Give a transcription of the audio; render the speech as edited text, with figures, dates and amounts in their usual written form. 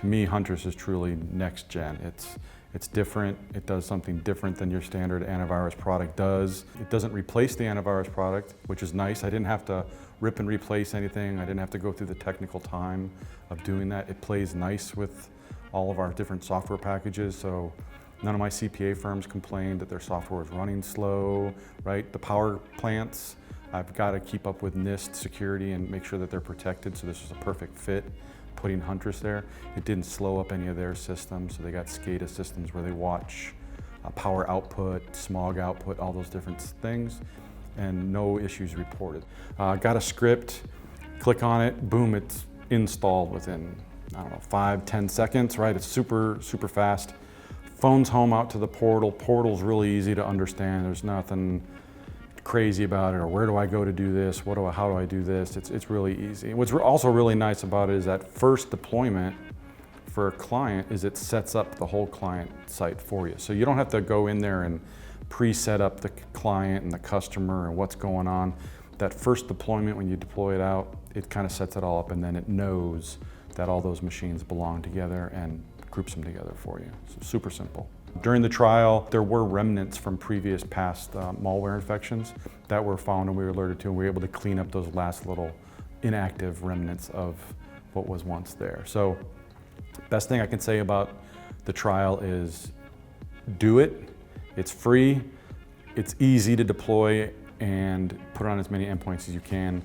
To me, Huntress is truly next gen. It's different. It does something different than your standard antivirus product does. It doesn't replace the antivirus product, which is nice. I didn't have to rip and replace anything. I didn't have to go through the technical time of doing that. It plays nice with all of our different software packages. So none of my CPA firms complained that their software was running slow, right? The power plants, I've got to keep up with NIST security and make sure that they're protected. So this was a perfect fit. Putting Huntress there, it didn't slow up any of their systems. So they got SCADA systems where they watch power output, smog output, all those different things, and no issues reported. Got a script, click on it, boom, it's installed within, I don't know, 5-10 seconds, right? It's super, super fast. Phone's home out to the portal. Portal's really easy to understand. There's nothing crazy about it, or where do I go to do this? How do I do this? It's really easy. And what's also really nice about it is that first deployment for a client is it sets up the whole client site for you. So you don't have to go in there and pre-set up the client and the customer and what's going on. That first deployment, when you deploy it out, it kind of sets it all up, and then it knows that all those machines belong together and groups them together for you. So super simple. During the trial, there were remnants from previous past malware infections that were found and we were alerted to, and we were able to clean up those last little inactive remnants of what was once there. So best thing I can say about the trial is do it. It's free, it's easy to deploy and put on as many endpoints as you can.